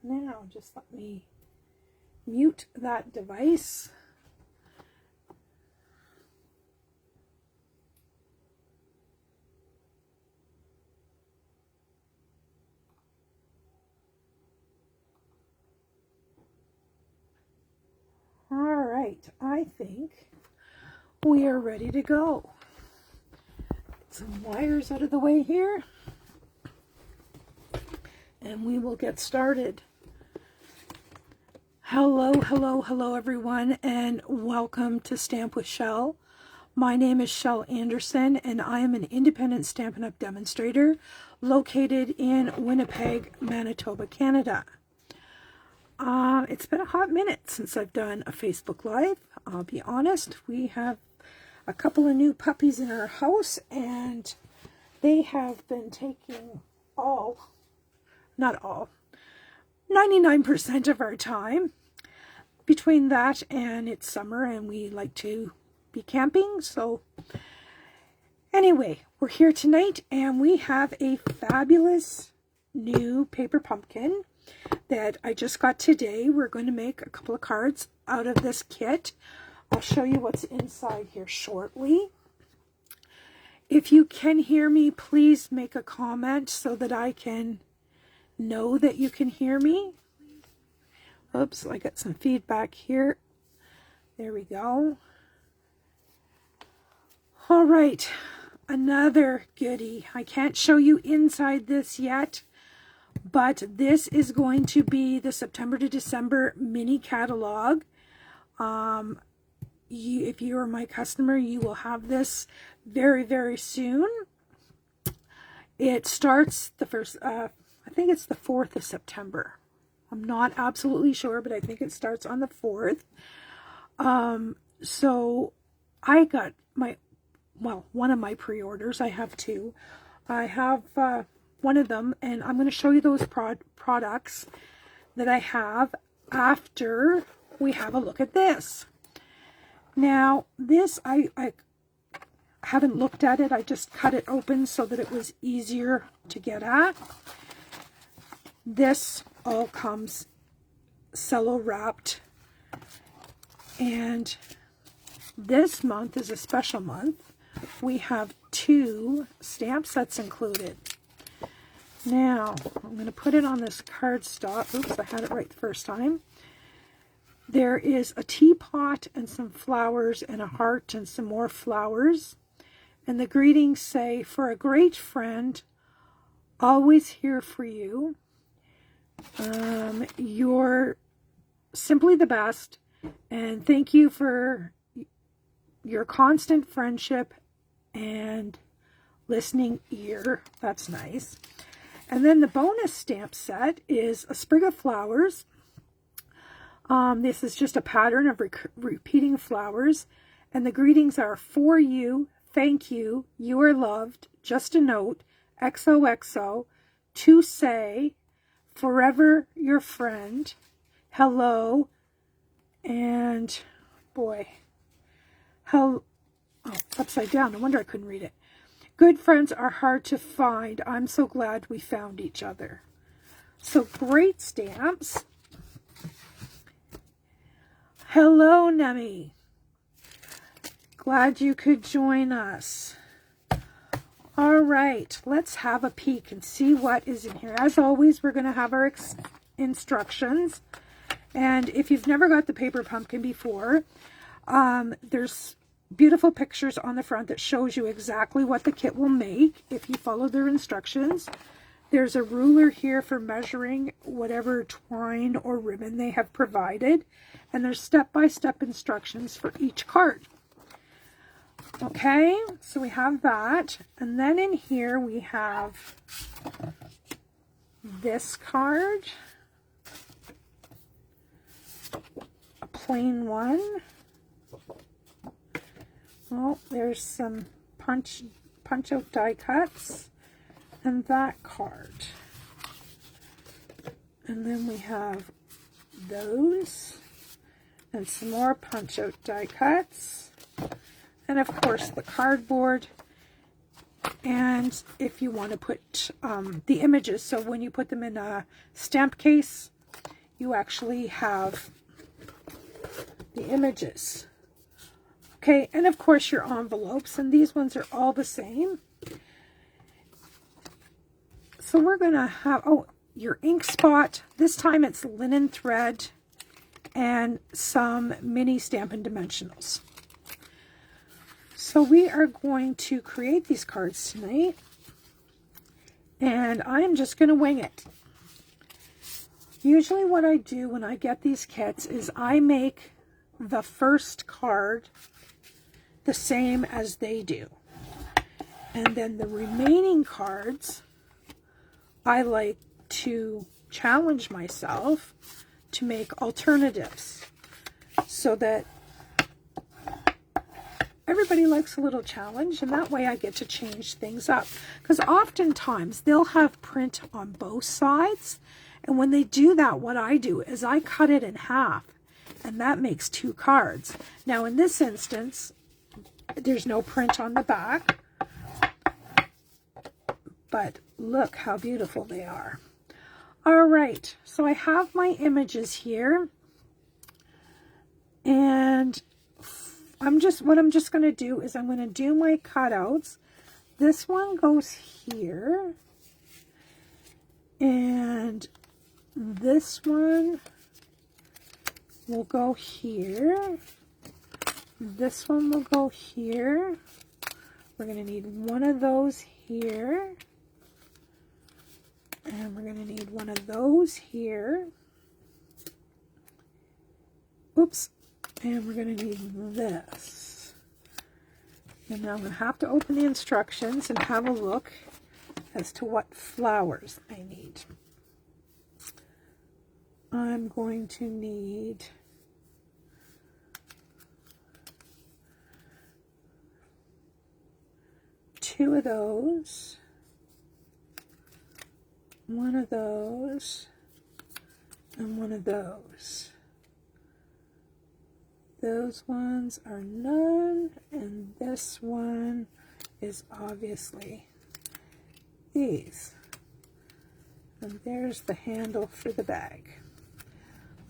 Now, just let me mute that device. All right, I think we are ready to go. Get some wires out of the way here, and we will get started. Hello everyone, and welcome to Stamp with Shel. My name is Shel Anderson, and I am an independent Stampin' Up! Demonstrator located in Winnipeg, Manitoba, Canada. It's been a hot minute since I've done a Facebook Live. I'll be honest, we have a couple of new puppies in our house, and they have been taking not all, 99% of our time. Between that and it's summer and we like to be camping. So anyway, we're here tonight and we have a fabulous new paper pumpkin that I just got today. We're going to make a couple of cards out of this kit. I'll show you what's inside here shortly. If you can hear me, please make a comment so that I can know that you can hear me. Oops, I got some feedback here. There we go. All right, another goodie. I can't show you inside this yet, but this is going to be the September to December mini catalog. If you are my customer, you will have this very soon. It starts the first, I think it's the 4th of September. I'm not absolutely sure, but I think it starts on the 4th. So I got one of my pre-orders. I have two. I have one of them, and I'm going to show you those products that I have after we have a look at this. Now, this, I haven't looked at it. I just cut it open so that it was easier to get at. This all comes cello wrapped, and this month is a special month. We have 2 stamp sets included. Now I'm going to put it on this cardstock. Oops, I had it right the first time. There is a teapot and some flowers and a heart and some more flowers, and the greetings say, "For a great friend, always here for you. You're simply the best, and thank you for your constant friendship and listening ear." That's nice. And then the bonus stamp set is a sprig of flowers. This is just a pattern of repeating flowers, and the greetings are: "For you, thank you, you are loved, just a note, XOXO, to say, forever your friend, hello," and boy, upside down. No wonder I couldn't read it. "Good friends are hard to find. I'm so glad we found each other." So great stamps. Hello, Nemi. Glad you could join us. All right, let's have a peek and see what is in here. As always, we're going to have our instructions. And if you've never got the paper pumpkin before, there's beautiful pictures on the front that shows you exactly what the kit will make if you follow their instructions. There's a ruler here for measuring whatever twine or ribbon they have provided. And there's step-by-step instructions for each card. Okay, so we have that. And then in here we have this card, a plain one. Oh, there's some punch out die cuts, and that card. And then we have those, and some more punch out die cuts, and of course the cardboard. And if you want to put the images, so when you put them in a stamp case, you actually have the images. Okay, and of course your envelopes, and these ones are all the same. So we're going to have, oh, your ink spot. This time it's linen thread and some mini Stampin' dimensionals. So we are going to create these cards tonight, and I'm just going to wing it. Usually what I do when I get these kits is I make the first card the same as they do. And then the remaining cards, I like to challenge myself to make alternatives so that everybody likes a little challenge, and that way I get to change things up. Because oftentimes they'll have print on both sides, and when they do that, what I do is I cut it in half, and that makes 2 cards. Now in this instance, there's no print on the back, but look how beautiful they are. All right, so I have my images here, and what I'm just going to do is I'm going to do my cutouts. This one goes here, and this one will go here. This one will go here. We're going to need one of those here. And we're going to need one of those here. Oops. And we're going to need this. And now I'm going to have to open the instructions and have a look as to what flowers I need. I'm going to need two of those, one of those, and one of those. Those ones are none, and this one is obviously these. And there's the handle for the bag.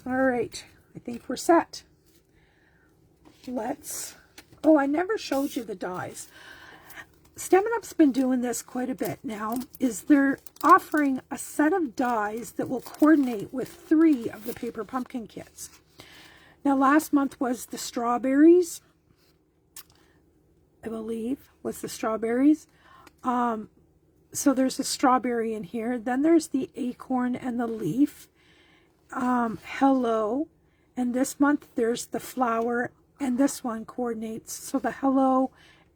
All right, I think we're set. Oh, I never showed you the dies. Stampin' Up's been doing this quite a bit now, is they're offering a set of dies that will coordinate with 3 of the paper pumpkin kits. Now, last month was the strawberries, I believe, was the strawberries. So there's a strawberry in here. Then there's the acorn and the leaf. Hello. And this month there's the flower, and this one coordinates. So the hello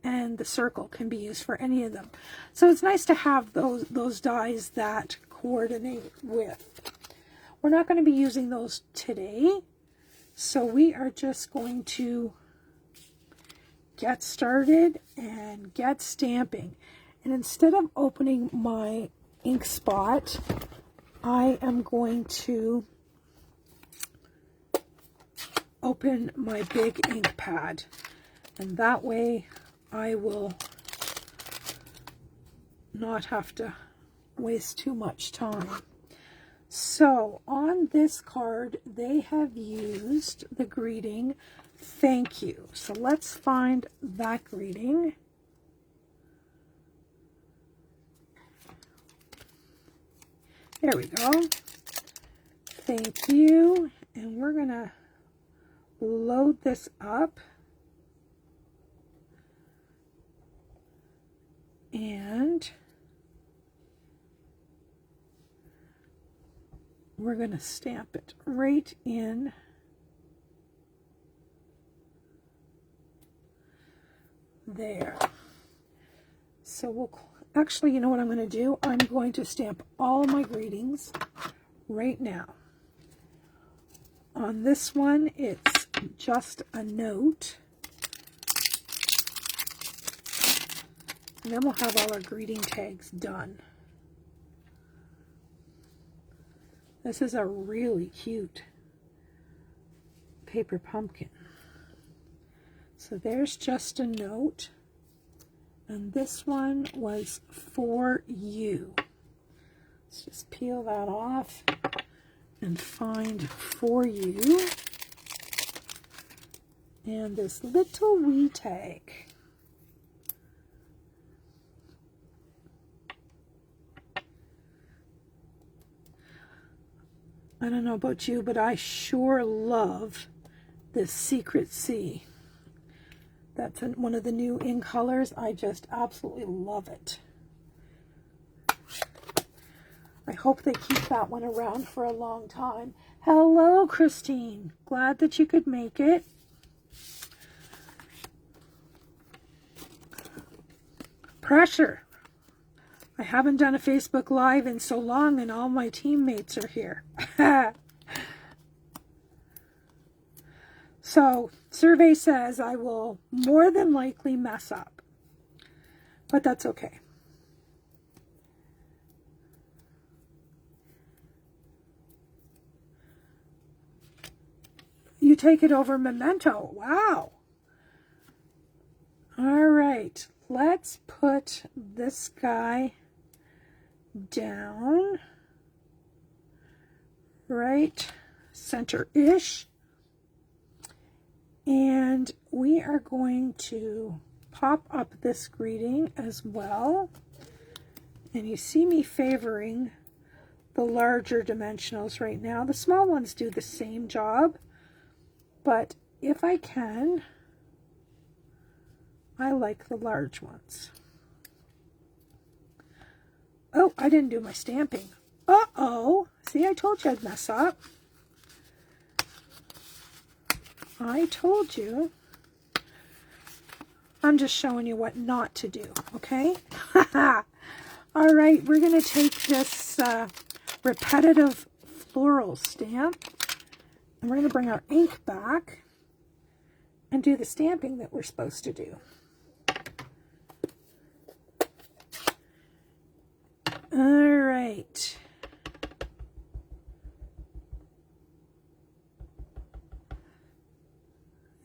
and the circle can be used for any of them. So it's nice to have those dies that coordinate with. We're not going to be using those today. So we are just going to get started and get stamping. And instead of opening my ink spot, I am going to open my big ink pad. And that way I will not have to waste too much time. So on this card, they have used the greeting, thank you. So let's find that greeting. There we go. Thank you. And we're going to load this up. And we're going to stamp it right in there. So we'll actually, you know what I'm going to do? I'm going to stamp all my greetings right now. On this one, it's just a note. And then we'll have all our greeting tags done. This is a really cute paper pumpkin. So there's just a note. And this one was for you. Let's just peel that off. and find for you. And this little wee tag. I don't know about you, but I sure love this Secret Sea. That's one of the new in colors. I just absolutely love it. I hope they keep that one around for a long time. Hello, Christine. Glad that you could make it. Pressure. I haven't done a Facebook Live in so long, and all my teammates are here. So, survey says I will more than likely mess up, but that's okay. You take it over Memento. Wow. All right, let's put this guy down right center-ish. And we are going to pop up this greeting as well. And you see me favoring the larger dimensionals right now. The small ones do the same job, but if I can, I like the large ones. Oh, I didn't do my stamping. Uh-oh. See, I told you I'd mess up. I told you. I'm just showing you what not to do, okay? All right, we're going to take this repetitive floral stamp, and we're going to bring our ink back and do the stamping that we're supposed to do. All right.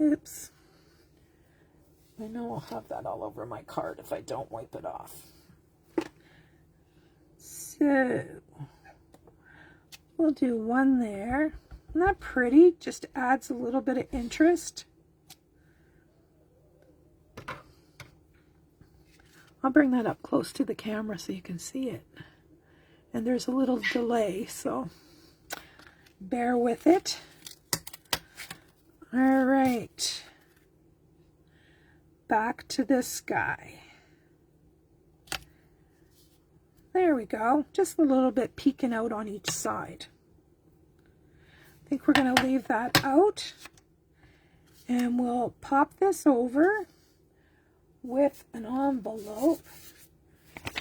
Oops. I know I'll have that all over my card if I don't wipe it off. So, we'll do one there. Isn't that pretty? Just adds a little bit of interest. I'll bring that up close to the camera so you can see it. And there's a little delay, so bear with it. All right. Back to this guy. There we go. Just a little bit peeking out on each side. I think we're going to leave that out. And we'll pop this over with an envelope.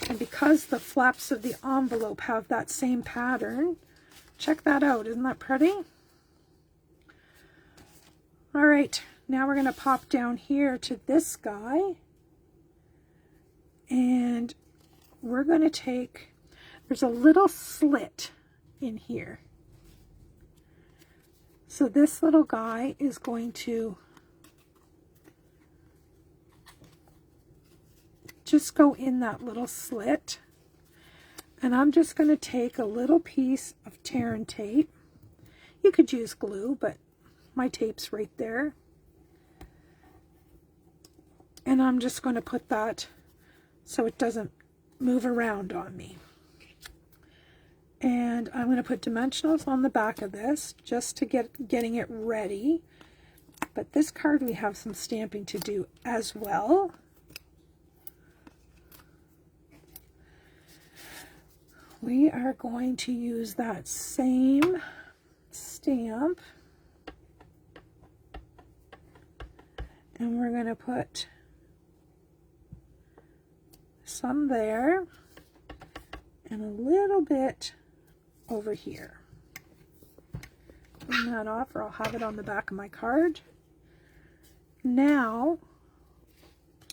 And because the flaps of the envelope have that same pattern, check that out. Isn't that pretty? All right, now we're going to pop down here to this guy. And we're going to take, there's a little slit in here. So this little guy is going to just go in that little slit. And I'm just going to take a little piece of tear and tape. You could use glue, but my tape's right there. And I'm just going to put that so it doesn't move around on me. And I'm going to put dimensionals on the back of this just to getting it ready. But this card we have some stamping to do as well. We are going to use that same stamp. And we're going to put some there and a little bit over here. Turn that off or I'll have it on the back of my card. Now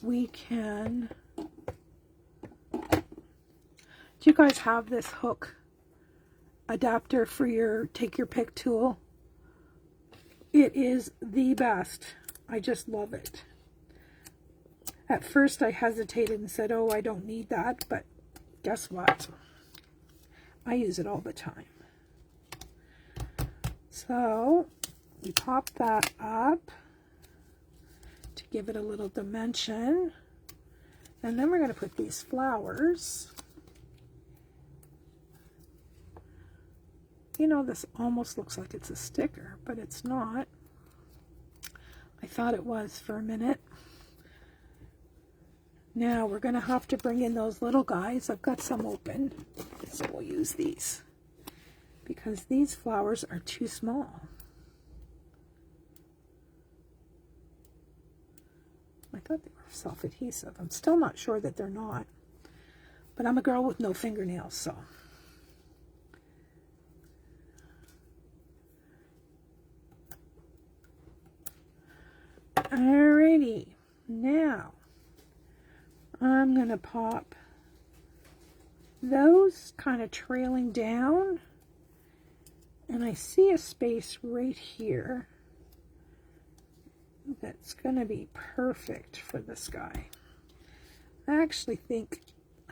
we can, do you guys have this hook adapter for your take your pick tool? It is the best. I just love it. At first I hesitated and said, oh, I don't need that, but guess what? I use it all the time. So we pop that up to give it a little dimension. And then we're going to put these flowers. You know, this almost looks like it's a sticker, but it's not. I thought it was for a minute. Now we're going to have to bring in those little guys. I've got some open, so we'll use these because these flowers are too small. I thought they were self-adhesive. I'm still not sure that they're not, but I'm a girl with no fingernails, so. Alrighty, now I'm going to pop those kind of trailing down, and I see a space right here that's going to be perfect for this guy. I actually think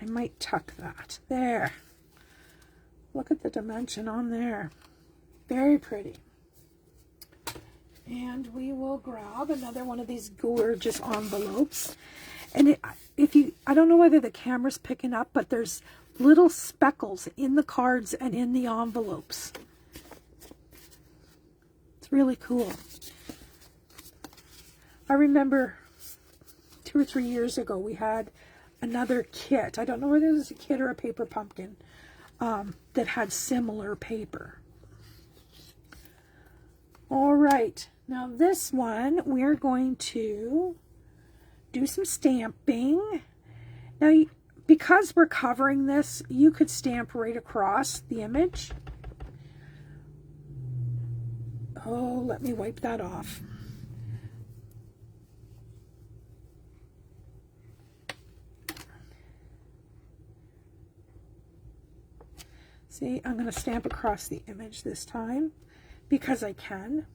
I might tuck that. There. Look at the dimension on there. Very pretty. And we will grab another one of these gorgeous envelopes. And I don't know whether the camera's picking up, but there's little speckles in the cards and in the envelopes. It's really cool. I remember 2 or 3 years ago we had another kit. I don't know whether it was a kit or a paper pumpkin that had similar paper. All right, now this one we're going to do some stamping. Now, because we're covering this, you could stamp right across the image. Oh, let me wipe that off. See, I'm going to stamp across the image this time because I can.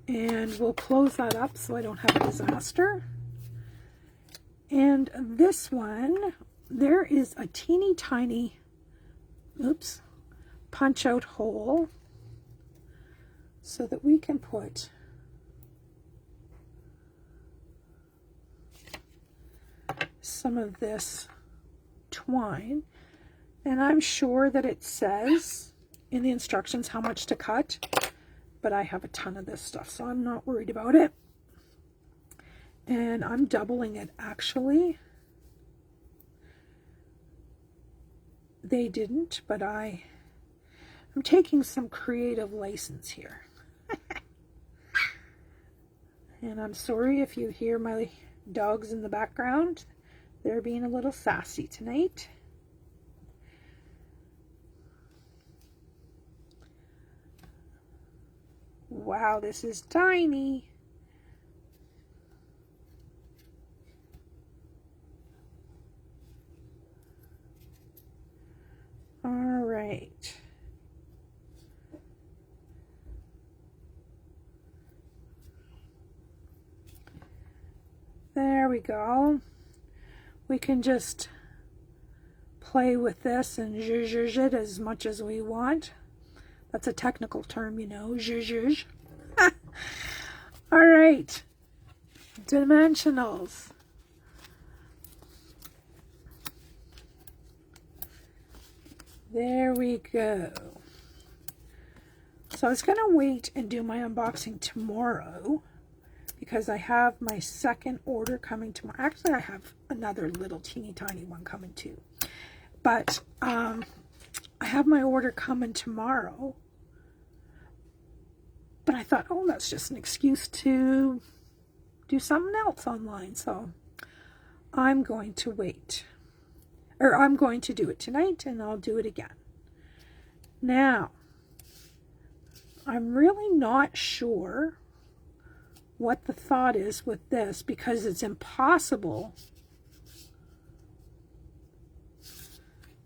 And we'll close that up so I don't have a disaster. And this one, there is a teeny tiny, oops, punch out hole so that we can put some of this twine. And I'm sure that it says in the instructions how much to cut, but I have a ton of this stuff, so I'm not worried about it. And I'm doubling it, actually. They didn't, but I'm taking some creative license here. And I'm sorry if you hear my dogs in the background. They're being a little sassy tonight. Wow, this is tiny. All right. There we go. We can just play with this and zhuzh it as much as we want. That's a technical term, you know, zhuzh. All right, dimensionals. There we go. So I was going to wait and do my unboxing tomorrow because I have my second order coming tomorrow. Actually, I have another little teeny tiny one coming too. But I have my order coming tomorrow. But I thought, oh, that's just an excuse to do something else online. So I'm going to wait. Or I'm going to do it tonight and I'll do it again. Now, I'm really not sure what the thought is with this because it's impossible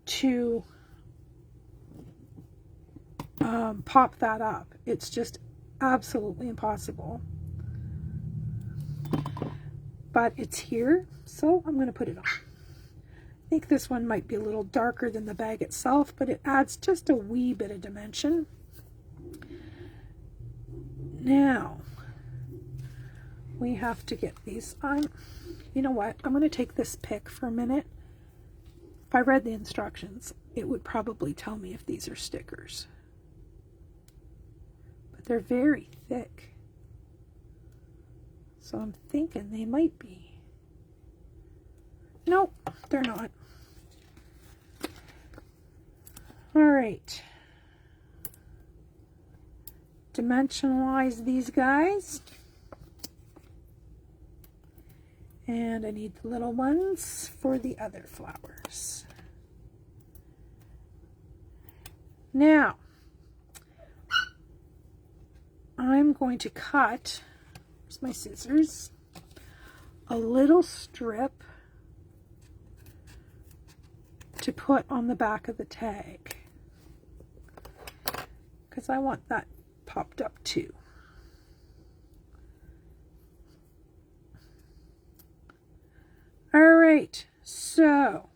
to pop that up. It's just absolutely impossible. But it's here, so I'm going to put it on. I think this one might be a little darker than the bag itself, but it adds just a wee bit of dimension. Now, we have to get these on. You know what? I'm going to take this pick for a minute. If I read the instructions, it would probably tell me if these are stickers. But they're very thick. So I'm thinking they might be. Nope, they're not. All right. Dimensionalize these guys. And I need the little ones for the other flowers. Now, I'm going to cut, here's my scissors, a little strip to put on the back of the tag, because I want that popped up too. All right, so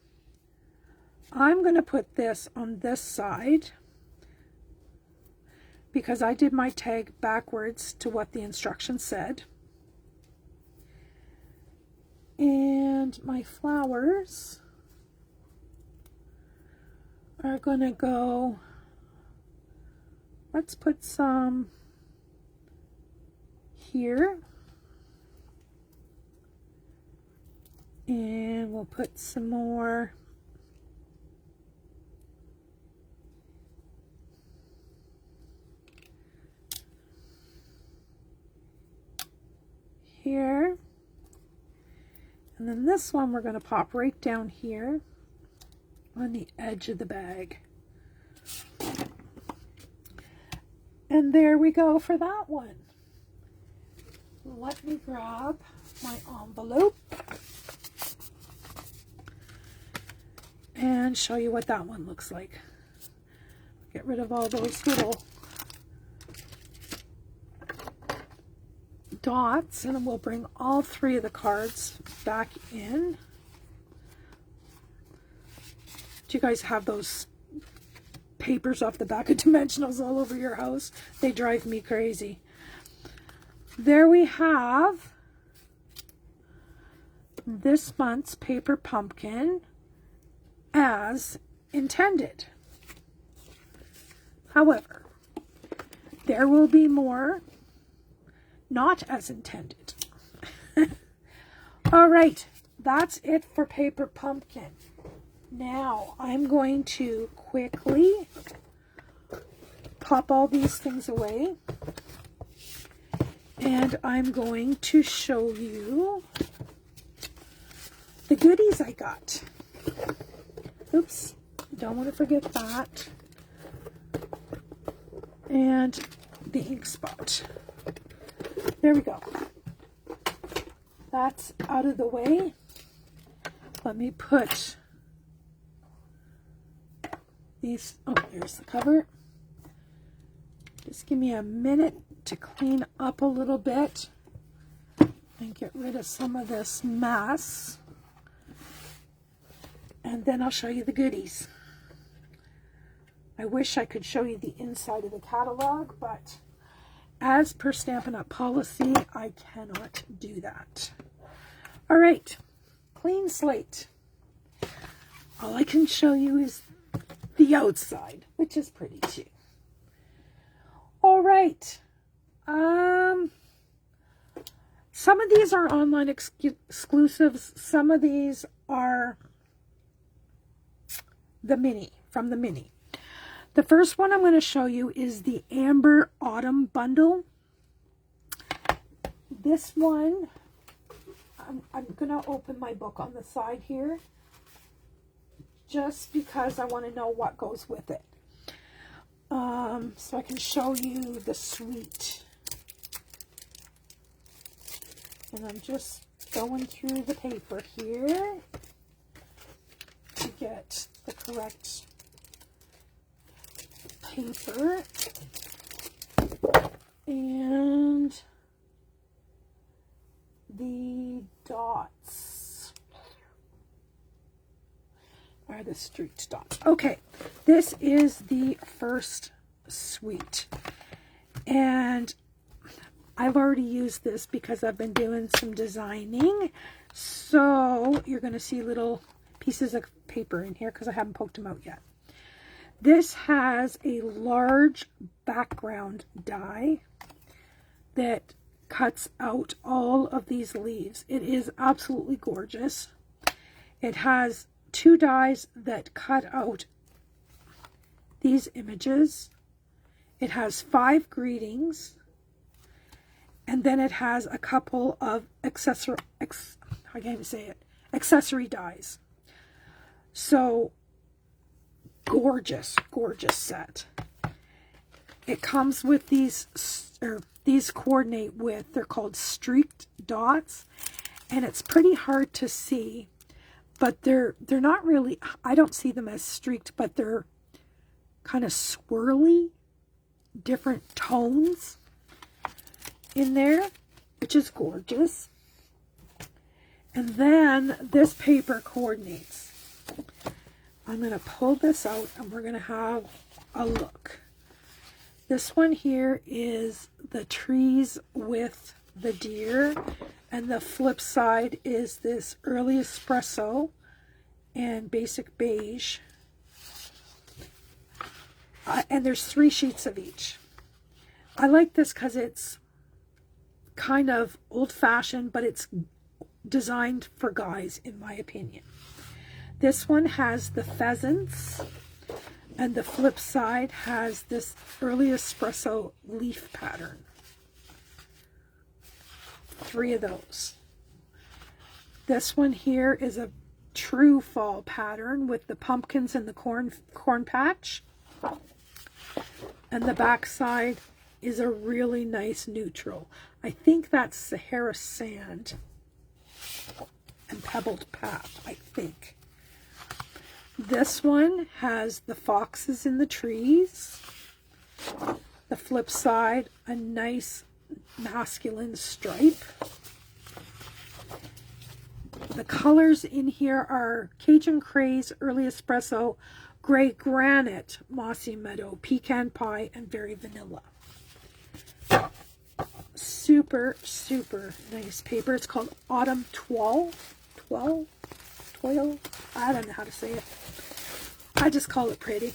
I'm going to put this on this side because I did my tag backwards to what the instructions said. And my flowers are going to go, let's put some here. And we'll put some more here. And then this one we're going to pop right down here on the edge of the bag. And there we go for that one. Let me grab my envelope and show you what that one looks like. Get rid of all those little dots, and we'll bring all three of the cards back in. Do you guys have those papers off the back of dimensionals all over your house? They drive me crazy. There we have this month's paper pumpkin as intended. However, there will be more not as intended. All right, that's it for paper pumpkin. Now I'm going to quickly pop all these things away, and I'm going to show you the goodies I got. Oops, don't want to forget that. And the ink spot. There we go. That's out of the way. Let me put these, oh, there's the cover. Just give me a minute to clean up a little bit and get rid of some of this mess. And then I'll show you the goodies. I wish I could show you the inside of the catalog, but as per Stampin' Up! Policy, I cannot do that. All right, clean slate. All I can show you is the outside, which is pretty too. All right. Some of these are online exclusives. Some of these are the mini, from the mini. The first one I'm going to show you is the Amber Autumn Bundle. This one, I'm going to open my book on the side here, just because I want to know what goes with it. So I can show you the suite. And I'm just going through the paper here to get the correct paper. And the dots are the street dots. Okay, this is the first suite. And I've already used this because I've been doing some designing. So you're going to see little pieces of paper in here because I haven't poked them out yet. This has a large background die that cuts out all of these leaves. It is absolutely gorgeous. It has 2 dies that cut out these images. It has 5 greetings, and then it has a couple of accessory dies. So gorgeous, gorgeous set. It comes with these coordinate with, they're called streaked dots, and it's pretty hard to see, but they're not really, I don't see them as streaked, but they're kind of swirly, different tones in there, which is gorgeous. And then this paper coordinates. I'm going to pull this out and we're going to have a look. This one here is the trees with the deer, and the flip side is this early espresso and basic beige. And there's 3 sheets of each. I like this because it's kind of old-fashioned, but it's designed for guys, in my opinion. This one has the pheasants, and the flip side has this early espresso leaf pattern. 3 of those. This one here is a true fall pattern with the pumpkins and the corn patch. And the back side is a really nice neutral. I think that's Sahara sand and pebbled path, I think. This one has the foxes in the trees. The flip side, a nice masculine stripe. The colors in here are Cajun Craze, Early Espresso, Gray Granite, Mossy Meadow, Pecan Pie, and Very Vanilla. Super, super nice paper. It's called Autumn Toile. I don't know how to say it. I just call it pretty.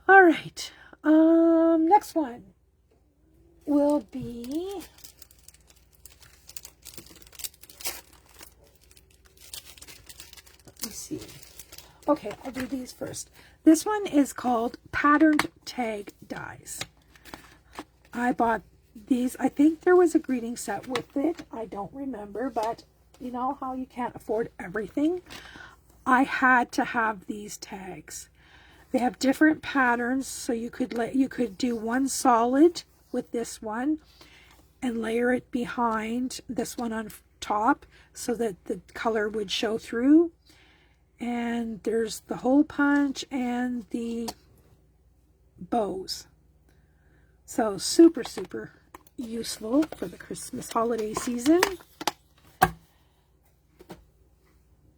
All right. Next one will be let me see. Okay, I'll do these first. This one is called Patterned Tag Dies. I bought these. I think there was a greeting set with it. I don't remember, but you know how you can't afford everything. I had to have these tags. They have different patterns, so you could do one solid with this one and layer it behind this one on top so that the color would show through. And there's the hole punch and the bows. So super, super useful for the Christmas holiday season.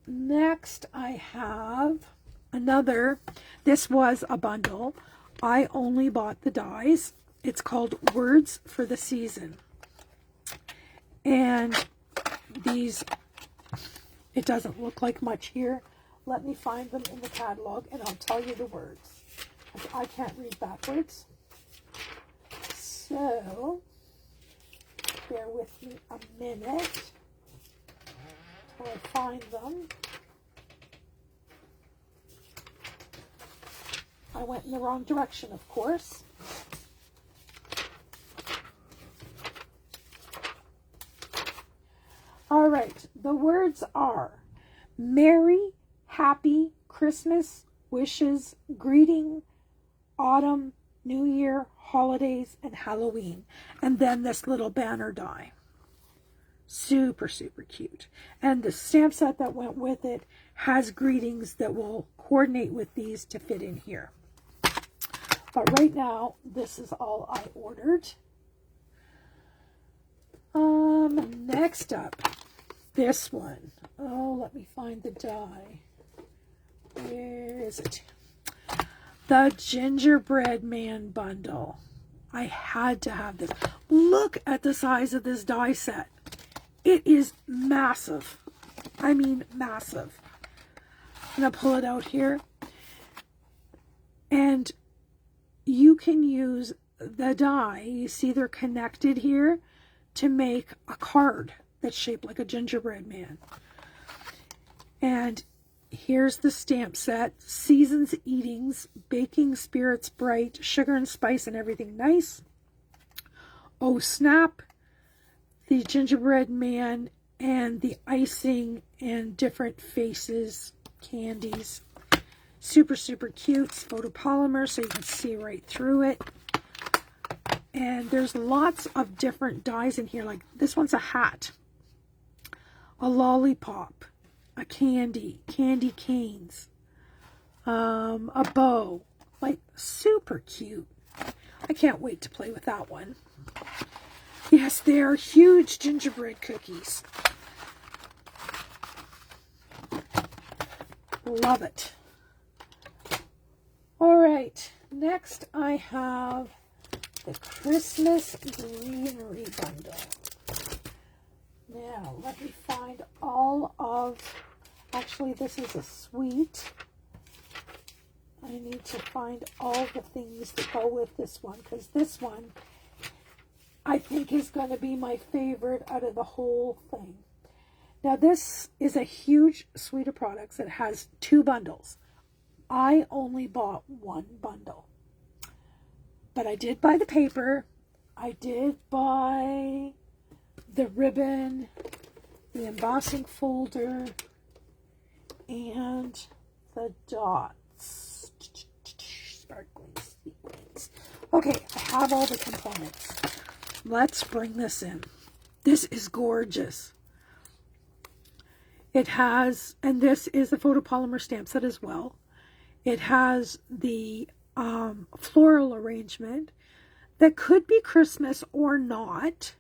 Next, I have another. This was a bundle. I only bought the dies. It's called Words for the Season. And these, it doesn't look like much here. Let me find them in the catalog and I'll tell you the words. I can't read backwards. So, bear with me a minute till I find them. I went in the wrong direction, of course. All right, the words are Merry, Happy, Christmas, Wishes, Greeting, Autumn, New Year, Holidays, and Halloween. And then this little banner die. Super, super cute. And the stamp set that went with it has greetings that will coordinate with these to fit in here. But right now, this is all I ordered. Next up, this one. Oh, let me find the die. Where is it? The Gingerbread Man bundle. I had to have this. Look at the size of this die set. It is massive. I mean massive. I'm going to pull it out here. And you can use the die, you see they're connected here, to make a card that's shaped like a gingerbread man. And here's the stamp set. Seasons Eatings, Baking Spirits Bright, Sugar and Spice and Everything Nice. Oh Snap, the gingerbread man, and the icing and different faces, candies. Super, super cute. It's photopolymer, so you can see right through it. And there's lots of different dies in here. Like this one's a hat, a lollipop, a candy canes, a bow. Like super cute. I can't wait to play with that one. Yes, they are huge gingerbread cookies. Love it. All right, next I have the Christmas Greenery Bundle. Now, let me find all of, actually this is a suite. I need to find all the things that go with this one, because this one I think is going to be my favorite out of the whole thing. Now, this is a huge suite of products that has 2 bundles. I only bought 1 bundle. But I did buy the paper. I did buy the ribbon, the embossing folder, and the dots. Sparkling sequins. Okay, I have all the components. Let's bring this in. This is gorgeous. It has, and this is a photopolymer stamp set as well. It has the floral arrangement that could be Christmas or not.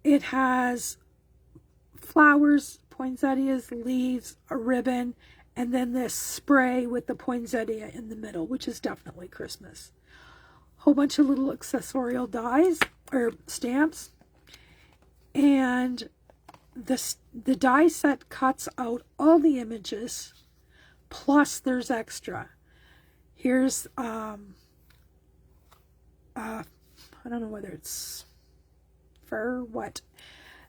It has flowers, poinsettias, leaves, a ribbon, and then this spray with the poinsettia in the middle, which is definitely Christmas. Whole bunch of little accessorial dies or stamps, and the die set cuts out all the images, plus there's extra. Here's I don't know whether it's fur, what.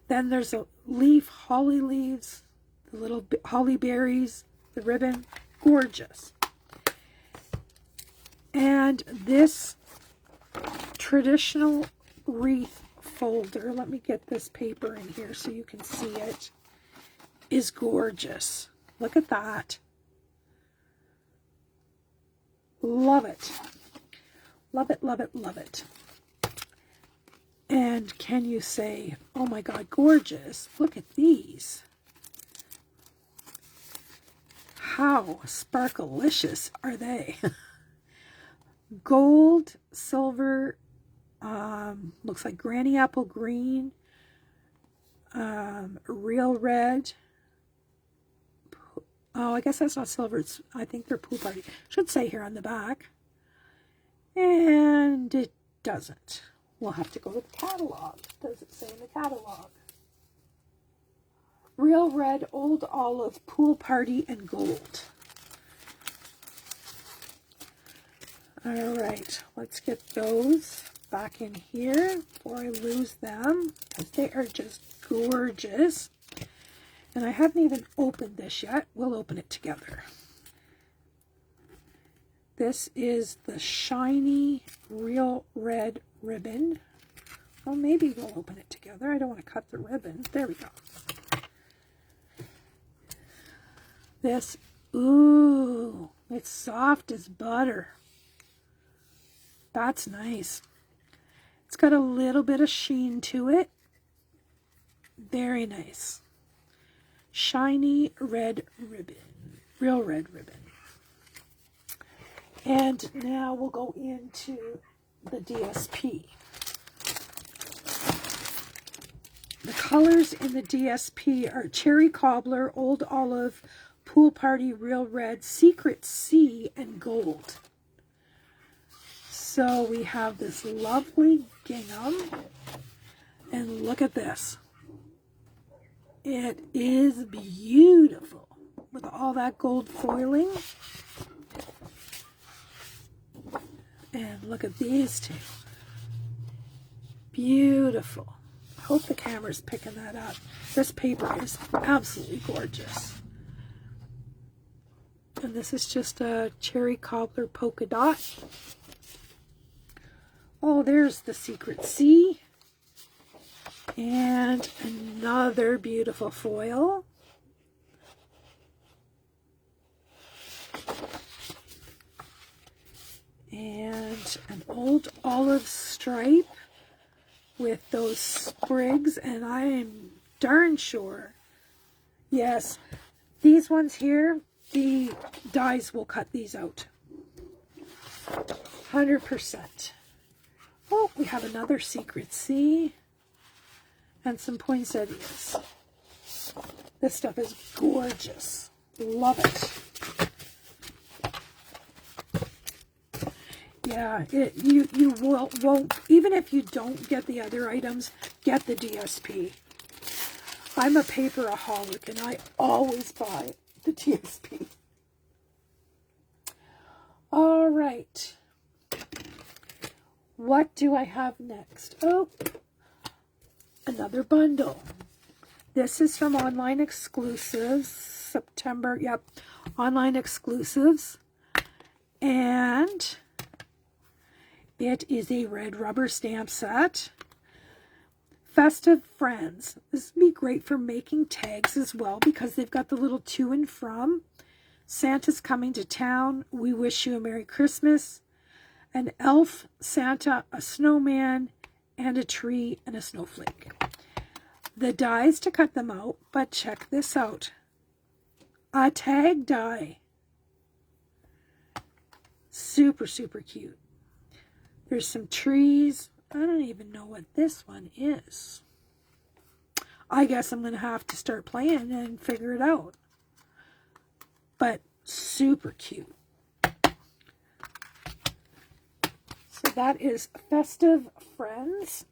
Then there's a leaf, holly leaves, the little holly berries, the ribbon, gorgeous. And this traditional wreath folder, let me get this paper in here so you can see it, is gorgeous. Look at that. Love it. Love it, love it, love it. And can you say, oh my God, gorgeous. Look at these. How sparkalicious are they? Gold, silver, looks like granny apple green, real red. Oh, I guess that's not silver. It's, I think they're pool party. Should say here on the back. And it doesn't. We'll have to go to the catalog. Does it say in the catalog? Real red, old olive, pool party, and gold. All right, let's get those back in here before I lose them, because they are just gorgeous. And I haven't even opened this yet. We'll open it together. This is the shiny real red ribbon. Well, maybe we'll open it together. I don't want to cut the ribbon. There we go. This, ooh, it's soft as butter. That's nice. It's got a little bit of sheen to it. Very nice. Shiny red ribbon. Real red ribbon. And now we'll go into the DSP. The colors in the DSP are Cherry Cobbler, Old Olive, Pool Party, Real Red, Secret Sea, and Gold. So we have this lovely gingham, and look at this. It is beautiful with all that gold foiling. And look at these two. Beautiful. I hope the camera's picking that up. This paper is absolutely gorgeous. And this is just a cherry cobbler polka dot. Oh, there's the Secret Sea. And another beautiful foil. And an old olive stripe with those sprigs, and I am darn sure, yes, these ones here, the dies will cut these out. 100%. Oh, we have another Secret Sea and some poinsettias. This stuff is gorgeous. Love it. Yeah, you won't, even if you don't get the other items, get the DSP. I'm a paperaholic and I always buy the DSP. All right. What do I have next? Oh, another bundle. This is from Online Exclusives, September, yep, Online Exclusives. And it is a red rubber stamp set. Festive Friends. This would be great for making tags as well because they've got the little to and from. Santa's coming to town. We wish you a Merry Christmas. An elf, Santa, a snowman, and a tree and a snowflake. The dies to cut them out, but check this out. A tag die. Super, super cute. There's some trees. I don't even know what this one is. I guess I'm going to have to start playing and figure it out. But super cute. So that is Festive Friends.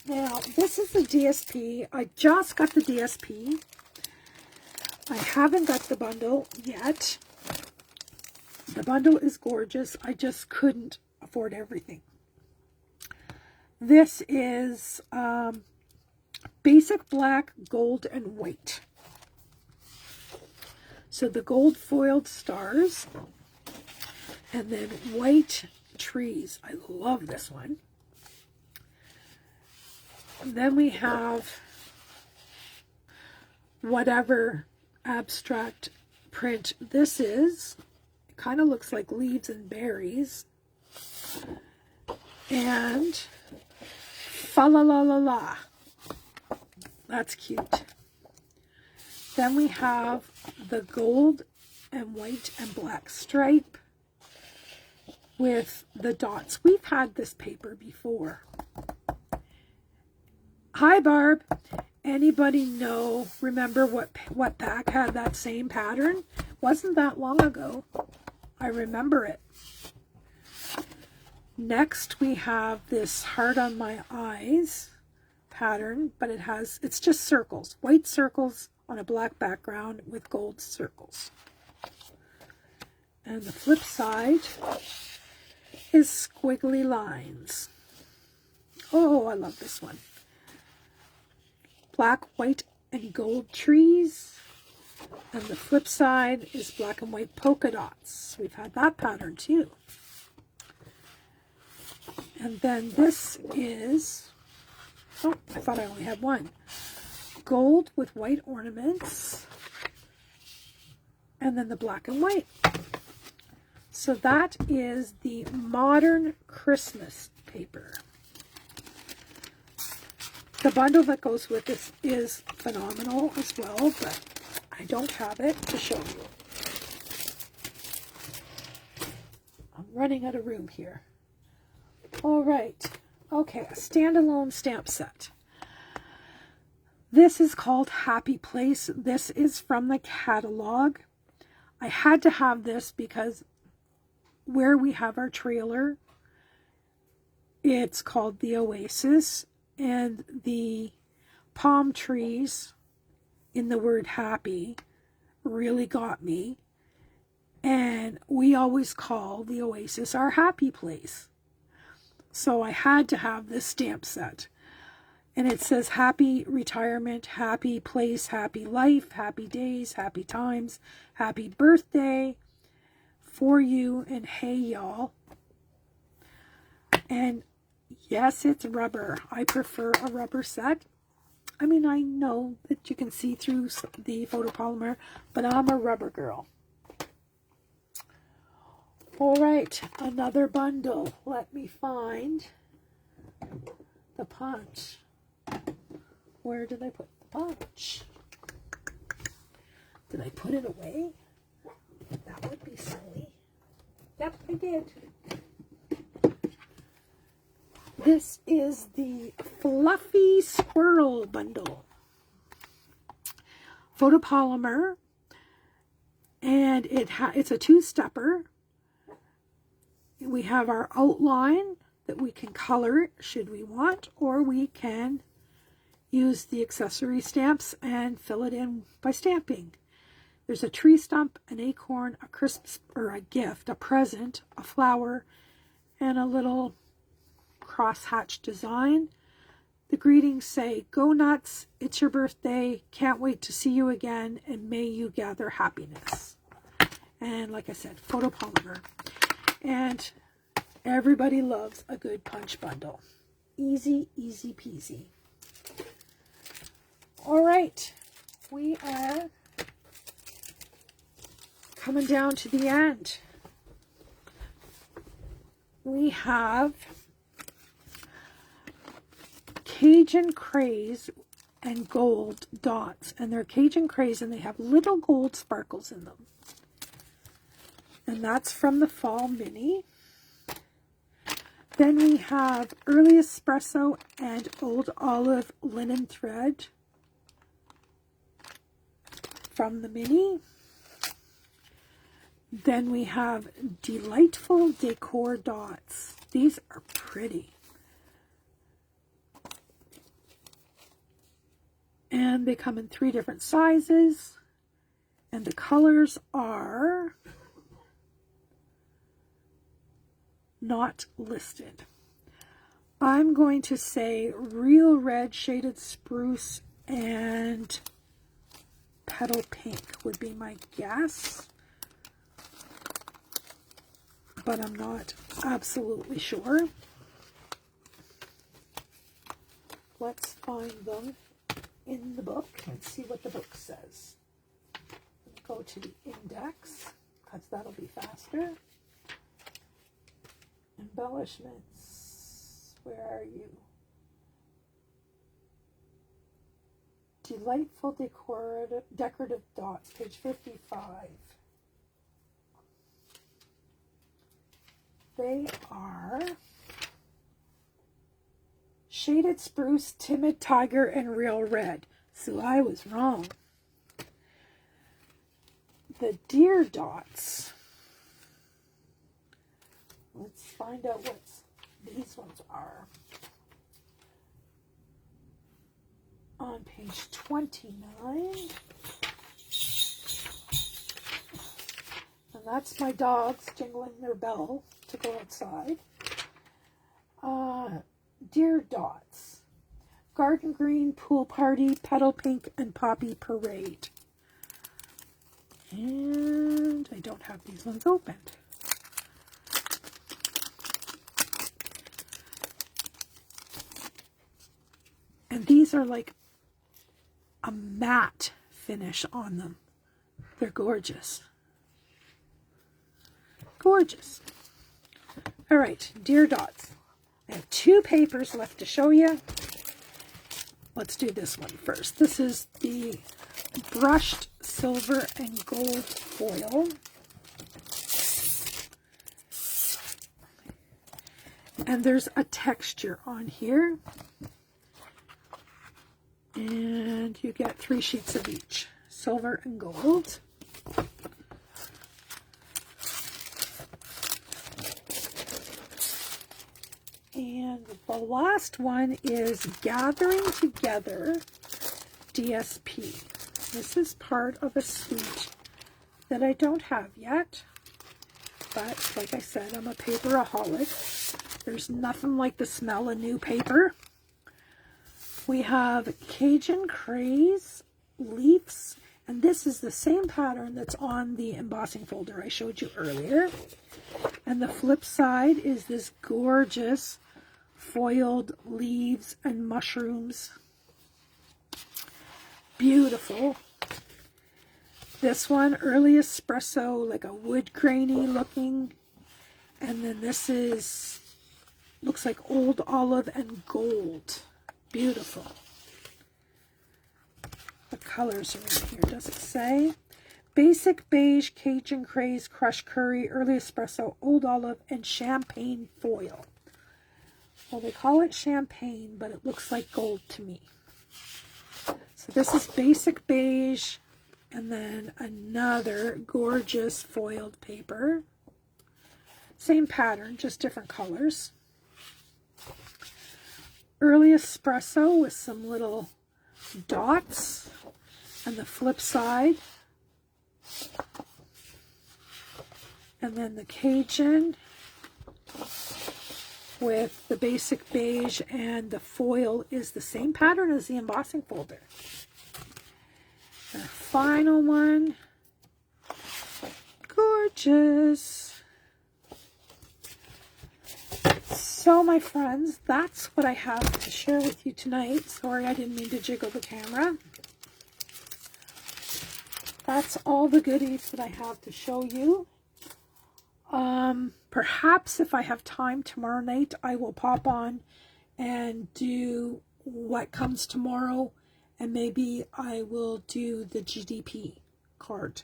Now, this is the DSP. I just got the DSP. I haven't got the bundle yet. The bundle is gorgeous. I just couldn't afford everything. This is basic black, gold, and white. So the gold foiled stars and then white trees. I love this one. And then we have whatever abstract print this is. Kind of looks like leaves and berries. And fa la la la la. That's cute. Then we have the gold and white and black stripe with the dots. We've had this paper before. Hi Barb. Anybody remember what pack had that same pattern? Wasn't that long ago. I remember it. Next we have this heart on my eyes pattern, but it's just circles, white circles on a black background with gold circles. And the flip side is squiggly lines. Oh, I love this one. Black, white, and gold trees. And the flip side is black and white polka dots. We've had that pattern too. And then this is, oh, I thought I only had one. Gold with white ornaments. And then the black and white. So that is the Modern Christmas paper. The bundle that goes with this is phenomenal as well, but I don't have it to show you. I'm running out of room here. All right. Okay, a standalone stamp set. This is called Happy Place. This is from the catalog. I had to have this because where we have our trailer, it's called the Oasis, and the palm trees in the word happy really got me. And we always call the Oasis our happy place. So I had to have this stamp set. And it says happy retirement, happy place, happy life, happy days, happy times, happy birthday for you, and hey y'all. And yes, it's rubber. I prefer a rubber set. I mean, I know that you can see through the photopolymer, but I'm a rubber girl. All right, another bundle. Let me find the punch. Where did I put the punch? Did I put it away? That would be silly. Yep, I did. This is the Fluffy Squirrel bundle. Photopolymer, and it's a two-stepper. We have our outline that we can color should we want, or we can use the accessory stamps and fill it in by stamping. There's a tree stump, an acorn, a Christmas or a gift, a present, a flower, and a little crosshatch design. The greetings say, "Go nuts, it's your birthday, can't wait to see you again, and may you gather happiness." And like I said, photopolymer. And everybody loves a good punch bundle. Easy, easy peasy. All right, we are coming down to the end. We have Cajun Craze and gold dots, and they're Cajun Craze and they have little gold sparkles in them. And that's from the Fall Mini. Then we have Early Espresso and Old Olive Linen Thread from the Mini. Then we have Delightful Decor Dots. These are pretty. And they come in 3 different sizes. And the colors are not listed. I'm going to say Real Red, Shaded Spruce, and Petal Pink would be my guess. But I'm not absolutely sure. Let's find them in the book and see what the book says. Go to the index, because that'll be faster. Embellishments, where are you? Delightful Decorative Dots, page 55. They are Shaded Spruce, Timid Tiger, and Real Red. So I was wrong. The deer dots. Let's find out what these ones are. On page 29. And that's my dogs jingling their bell to go outside. Deer dots. Garden Green, Pool Party, Petal Pink, and Poppy Parade. And I don't have these ones opened. And these are like a matte finish on them. They're gorgeous. Gorgeous. All right, deer dots. I have 2 papers left to show you. Let's do this one first. This is the brushed silver and gold foil. And there's a texture on here. And you get 3 sheets of each, silver and gold. The last one is Gathering Together DSP. This is part of a suite that I don't have yet, but like I said, I'm a paperaholic. There's nothing like the smell of new paper. We have Cajun Craze Leaves, and this is the same pattern that's on the embossing folder I showed you earlier. And the flip side is this gorgeous foiled leaves and mushrooms. Beautiful. This one, early espresso, like a wood grainy looking. And then this is, looks like old olive and gold. Beautiful. The colors are in here, does it say? Basic beige, Cajun Craze, crushed curry, early espresso, old olive, and champagne foil. Well, they call it champagne, but it looks like gold to me. So this is basic beige, and then another gorgeous foiled paper. Same pattern, just different colors. Early espresso with some little dots, and the flip side. And then the Cajun with the basic beige, and the foil is the same pattern as the embossing folder. The final one, gorgeous. So my friends, that's what I have to share with you tonight. Sorry, I didn't mean to jiggle the camera. That's all the goodies that I have to show you. Perhaps if I have time tomorrow night, I will pop on and do what comes tomorrow, and maybe I will do the GDP card,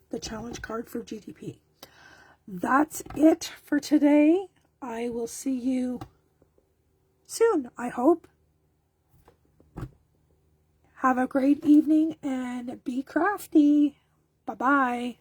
the challenge card for GDP. That's it for today. I will see you soon, I hope. Have a great evening and be crafty. Bye-bye.